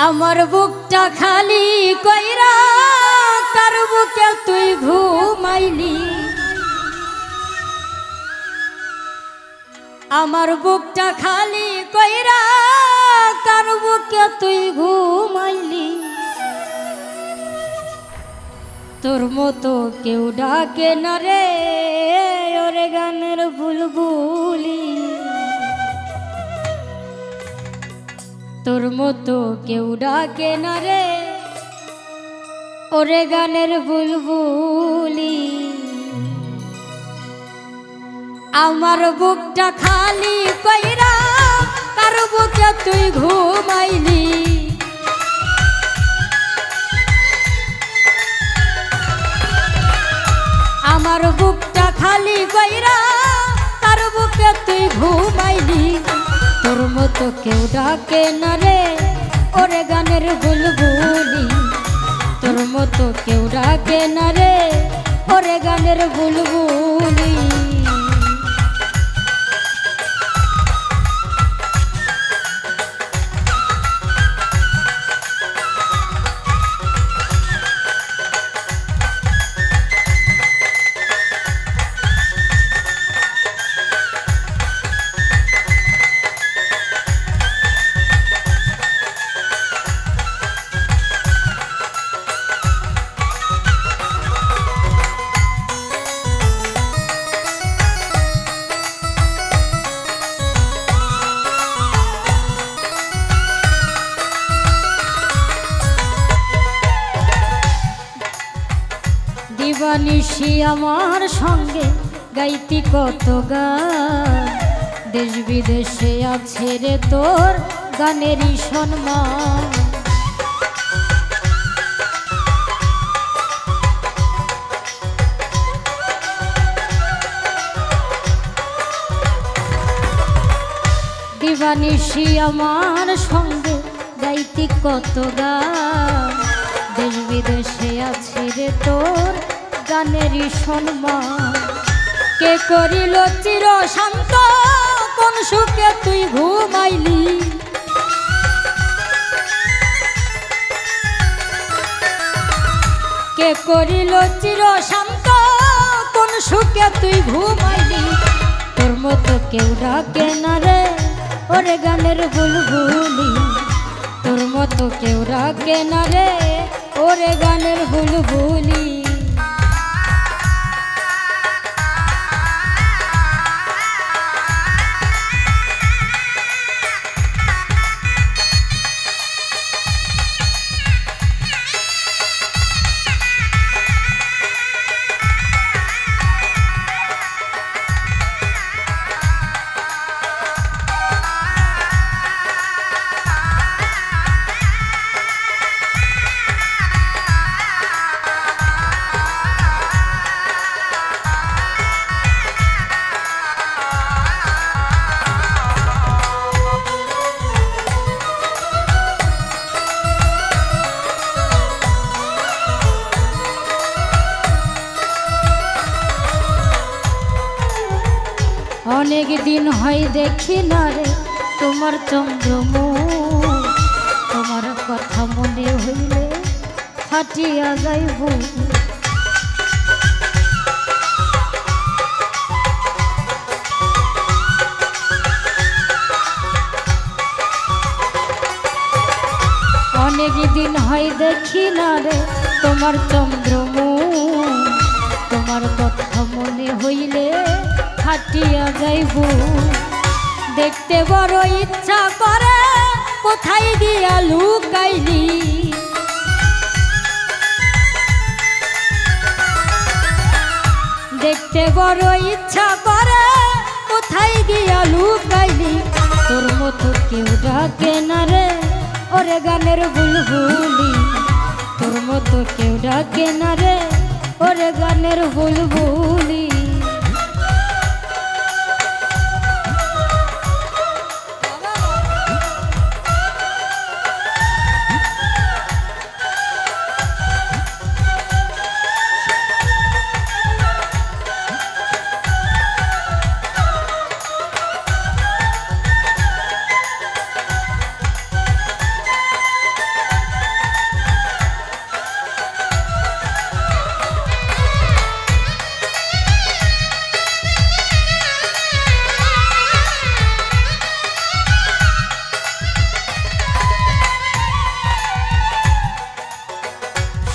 আমার বুকটা খালি কইরা কার বুকে তুই ঘুমাইলি। আমার বুকটা খালি কইরা কার বুকে তুই ঘুমাইলি। তোর মতো কেউ ডাকে না রে ওরে গানের বুলবুলি। তোর মতো কেউ ডাকে না রে ওরে গানের বুলবুলি। আমার বুকটা খালি কইরা কার বুকে তুই ঘুমাইলি। আমার বুকটা খালি কইরা কার বুকে তুই ঘুমাইলি। তোর মতো কেউ ডাকে না রে ওরে গানের বুলবুলি। তোর মতো কেউ ডাকে না রে ওরে গানের বুলবুলি। দিবানিশি আমার সঙ্গে গাইতি কত গান। দেশ বিদেশে আছে রে তোর গানেরই সম্মান। দিবানিশি আমার সঙ্গে গাইতি কত গান। দেশ বিদেশে আছে রে তোর গানেরই সম্মান। কে করিল চির শান্ত কোন সুখে তুই ঘুমাইলি। কে করিল চির শান্ত কোন সুখে তুই ঘুমাইলি। তোর মতো কেউ ডাকে না রে ওরে গানের বুলবুলি। তোর মতো কেউ ডাকে না রে ওরে গানের বুলবুলি। অনেক দিন হয় দেখি না রে তোমার চন্দ্রমুখ। তোমার কথা মনে হইলে ফাটিয়া যাইব। অনেক দিন হয় দেখি না রে তোমার চন্দ্রমুখ। তোমার কথা মনে হইলে ফাটিয়া যাইব। দেখতে বড় ইচ্ছা করে কোথায় গিয়া লুকাইলি। দেখতে বড় ইচ্ছা করে কোথায় গিয়া লুকাইলি। তোর মতো কেউ ডাকে না রে ওরে গানের বুলবুলি। তোর মতো কেউ ডাকে না রে ওরে গানের বুলবুলি।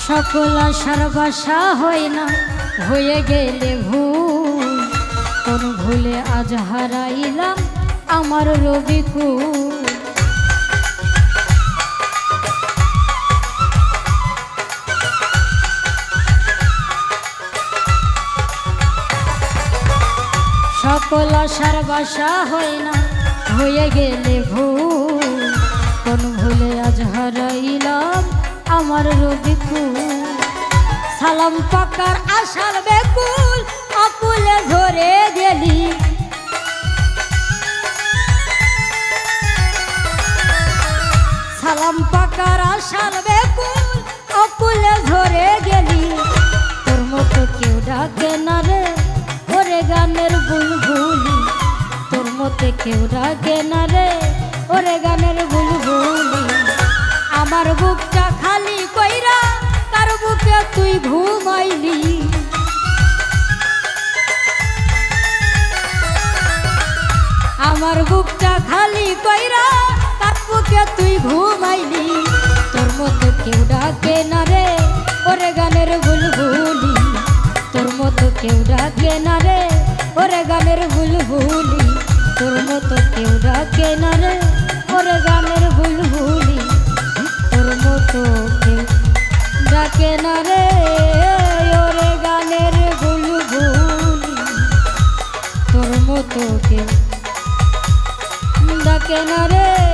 সকল আশার বাসা হয় না, হয়ে গেলে ভুল। কোন ভুলে আজ হারাইলাম আমার রবিকুল। সকল আশার বাসা হয় না, হয়ে গেলে ভুল। কোন ভুলে আজ হারাইলাম আমার রবিকুল। সালাম পাকার আশার বেকুল অকুলে ধরে গেলি। সালাম পাকার আশার বেকুল অকুলে ধরে গেলি। তোর মতো কেউ ডাকে না রে ওরে গানের বুলবুলি। তোর মতো কেউ ডাকে না রে ওরে গানের বুলবুলি। আমার বুকটা খালি কইরা কার বুকে তুই ঘুমাইলি। আমার বুকটা খালি কইরা কার বুকে তুই ঘুমাইলি। তোর মতো কেউ ডাকে না রে ওরে গানের বুলবুলি। তোর মতো কেউ ডাকে না রে ওরে গানের বুলবুলি। তোর মতো কেউ ডাকে না রে ওরে গানের বুলবুলি। তোর মতো কেউ ডাকে না রে ওরে গানের বুলবুলি। তোর মতো কেউ ডাকে না রে।